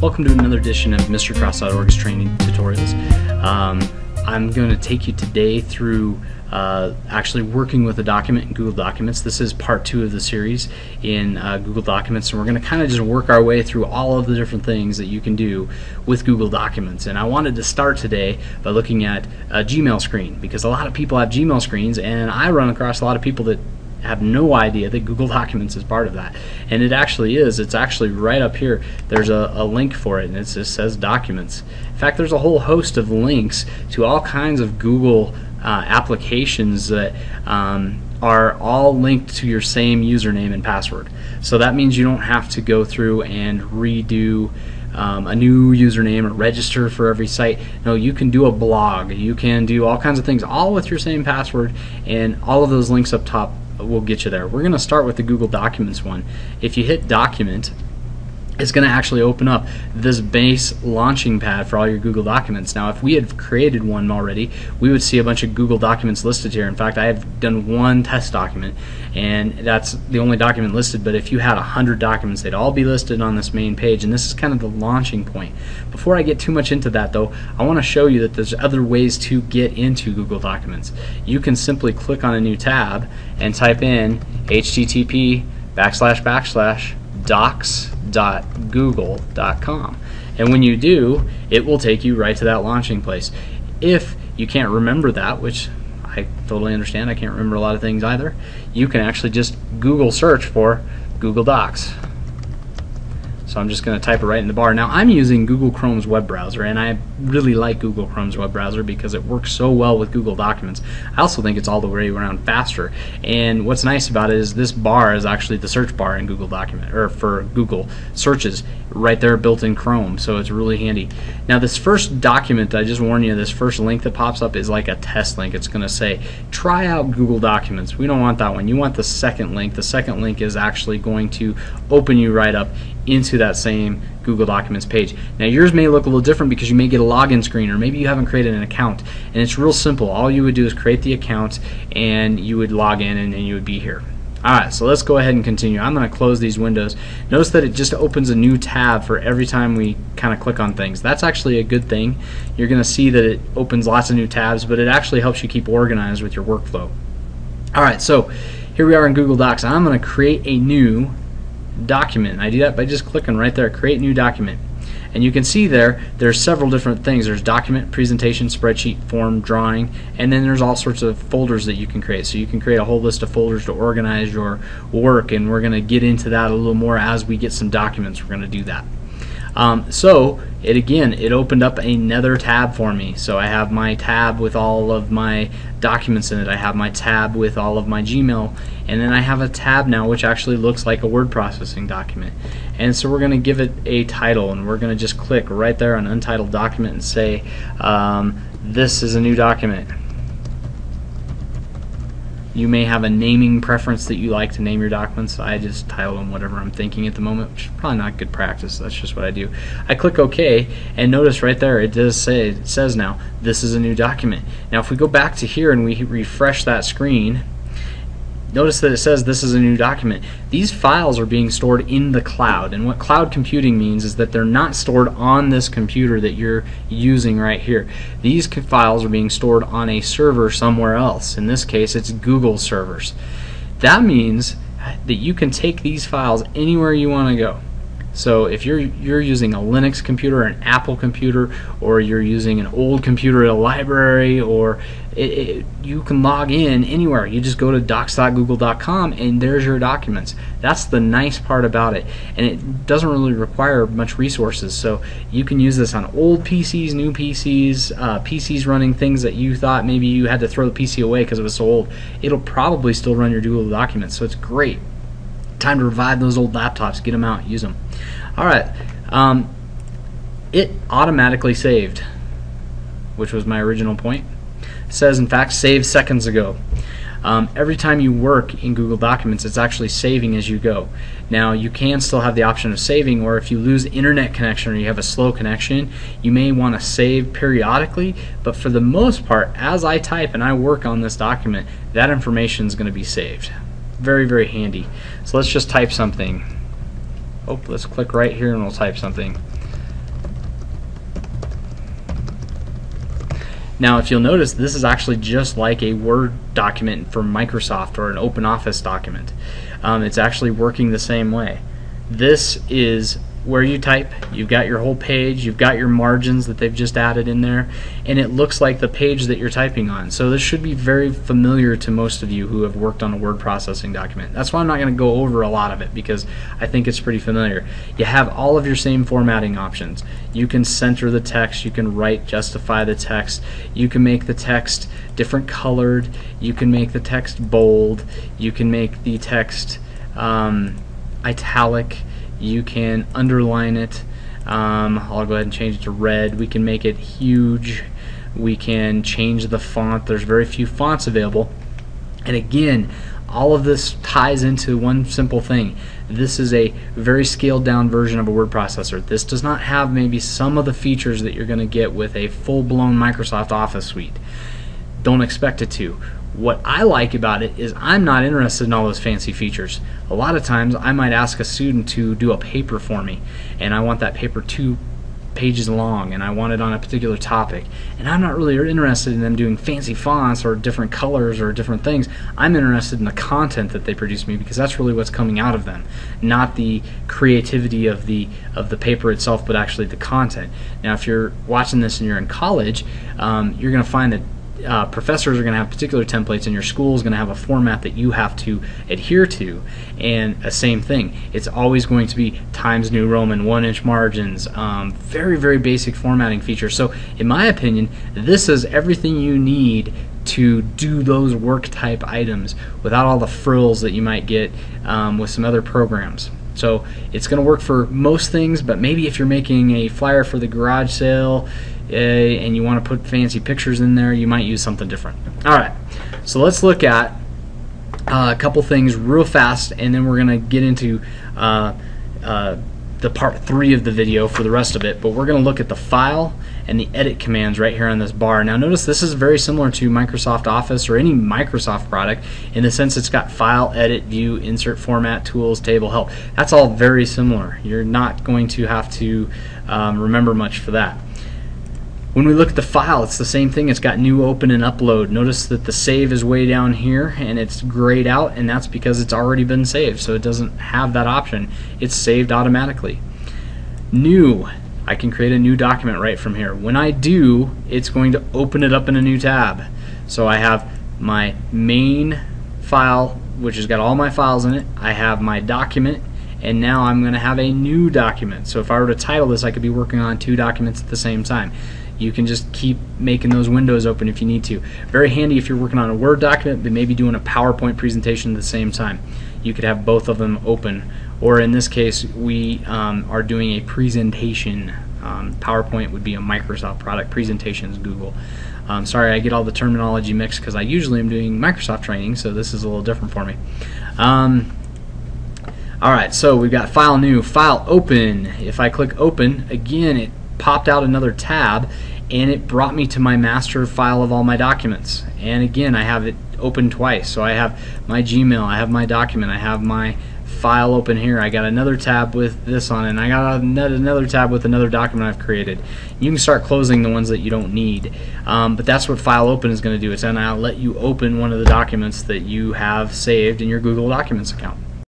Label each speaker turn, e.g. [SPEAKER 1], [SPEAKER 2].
[SPEAKER 1] Welcome to another edition of MrCross.org's training tutorials. I'm going to take you today through actually working with a document in Google Documents. This is part 2 of the series in Google Documents, and we're going to kind of just work our way through all of the different things that you can do with Google Documents. And I wanted to start today by looking at a Gmail screen, because a lot of people have Gmail screens, and I run across a lot of people that have no idea that Google Documents is part of that. And it actually is. It's actually right up here. There's a link for it, and it just says Documents. In fact, there's a whole host of links to all kinds of Google applications that are all linked to your same username and password. So that means you don't have to go through and redo a new username or register for every site. No, you can do a blog, you can do all kinds of things all with your same password, and all of those links up top will get you there. We're going to start with the Google Documents one. If you hit Document, it's going to actually open up this base launching pad for all your Google Documents. Now, if we had created one already, we would see a bunch of Google Documents listed here. In fact, I have done one test document, and that's the only document listed. But if you had 100 documents, they'd all be listed on this main page, and this is kind of the launching point. Before I get too much into that, though, I want to show you that there's other ways to get into Google Documents. You can simply click on a new tab and type in http://docs.google.com, and when you do, it will take you right to that launching place. If you can't remember that, which I totally understand, I can't remember a lot of things either, you can actually just Google search for Google Docs. So I'm just going to type it right in the bar. Now, I'm using Google Chrome's web browser, and I really like Google Chrome's web browser because it works so well with Google Documents. I also think it's all the way around faster. And what's nice about it is this bar is actually the search bar in Google Document, or for Google searches, right there built in Chrome. So it's really handy. Now, this first document, I just warn you, this first link that pops up is like a test link. It's going to say, try out Google Documents. We don't want that one. You want the second link. The second link is actually going to open you right up into that same Google Documents page. Now, yours may look a little different because you may get a login screen, or maybe you haven't created an account, and it's real simple. All you would do is create the account, and you would log in, and you would be here. Alright, so let's go ahead and continue. I'm going to close these windows. Notice that it just opens a new tab for every time we kind of click on things. That's actually a good thing. You're going to see that it opens lots of new tabs, but it actually helps you keep organized with your workflow. Alright, so here we are in Google Docs. I'm going to create a new document. I do that by just clicking right there, create new document. And you can see there's several different things. There's document, presentation, spreadsheet, form, drawing, and then there's all sorts of folders that you can create. So you can create a whole list of folders to organize your work, and we're going to get into that a little more as we get some documents. We're going to do that. So it opened up another tab for me. So I have my tab with all of my documents in it. I have my tab with all of my Gmail, and then I have a tab now which actually looks like a word processing document. And so we're going to give it a title, and we're going to just click right there on Untitled Document and say this is a new document. You may have a naming preference that you like to name your documents. I just title them whatever I'm thinking at the moment, which is probably not good practice. That's just what I do. I click OK, and notice right there it says now this is a new document. Now, if we go back to here and we refresh that screen, notice that it says this is a new document. These files are being stored in the cloud, and what cloud computing means is that they're not stored on this computer that you're using right here. These files are being stored on a server somewhere else. In this case, it's Google servers. That means that you can take these files anywhere you want to go. So if you're using a Linux computer, an Apple computer, or you're using an old computer at a library, or you can log in anywhere. You just go to docs.google.com, and there's your documents. That's the nice part about it, and it doesn't really require much resources. So you can use this on old PCs, new PCs, PCs running things that you thought maybe you had to throw the PC away because it was so old. It'll probably still run your Google Documents, so it's great. Time to revive those old laptops, get them out, use them. Alright, it automatically saved, which was my original point. It says, in fact, saved seconds ago. Every time you work in Google Documents, it's actually saving as you go. Now, you can still have the option of saving, or if you lose internet connection or you have a slow connection, you may want to save periodically, but for the most part, as I type and I work on this document, that information is going to be saved. Very, very handy. So let's just type something. Oh, let's click right here and we'll type something. Now if you'll notice, this is actually just like a Word document from Microsoft or an OpenOffice document. It's actually working the same way. This is where you type. You've got your whole page, you've got your margins that they've just added in there, and it looks like the page that you're typing on. So this should be very familiar to most of you who have worked on a word processing document. That's why I'm not going to go over a lot of it, because I think it's pretty familiar. You have all of your same formatting options. You can center the text, you can write, justify the text, you can make the text different colored, you can make the text bold, you can make the text italic, you can underline it. I'll go ahead and change it to red. We can make it huge. We can change the font. There's very few fonts available. And again, all of this ties into one simple thing. This is a very scaled down version of a word processor. This does not have maybe some of the features that you're going to get with a full-blown Microsoft Office suite. Don't expect it to. What I like about it is I'm not interested in all those fancy features. A lot of times I might ask a student to do a paper for me, and I want that paper 2 pages long, and I want it on a particular topic, and I'm not really interested in them doing fancy fonts or different colors or different things. I'm interested in the content that they produce me, because that's really what's coming out of them, not the creativity of the paper itself, but actually the content. Now if you're watching this and you're in college, you're going to find that professors are going to have particular templates, and your school is going to have a format that you have to adhere to, and the same thing. It's always going to be Times New Roman, 1-inch margins, very, very basic formatting features. So in my opinion, this is everything you need to do those work type items without all the frills that you might get with some other programs. So it's going to work for most things, but maybe if you're making a flyer for the garage sale and you want to put fancy pictures in there, you might use something different. Alright, so let's look at a couple things real fast, and then we're going to get into the part 3 of the video for the rest of it. But we're going to look at the file and the edit commands right here on this bar. Now notice this is very similar to Microsoft Office or any Microsoft product in the sense it's got file, edit, view, insert, format, tools, table, help. That's all very similar. You're not going to have to remember much for that. When we look at the file, it's the same thing. It's got new, open, and upload. Notice that the save is way down here and it's grayed out, and that's because it's already been saved, so it doesn't have that option. It's saved automatically. New, I can create a new document right from here. When I do, it's going to open it up in a new tab. So I have my main file, which has got all my files in it. I have my document, and now I'm going to have a new document. So if I were to title this, I could be working on 2 documents at the same time. You can just keep making those windows open if you need to. Very handy if you're working on a Word document but maybe doing a PowerPoint presentation at the same time. You could have both of them open. Or in this case, we are doing a presentation. PowerPoint would be a Microsoft product. Presentation is Google. Sorry, I get all the terminology mixed because I usually am doing Microsoft training, so this is a little different for me. Alright, so we've got File New, File Open. If I click Open, again, it popped out another tab and it brought me to my master file of all my documents. And again, I have it open twice. So I have my Gmail, I have my document, I have my file open here. I got another tab with this on it, and I got another tab with another document I've created. You can start closing the ones that you don't need, but that's what File Open is going to do. It's going to let you open one of the documents that you have saved in your Google Documents account.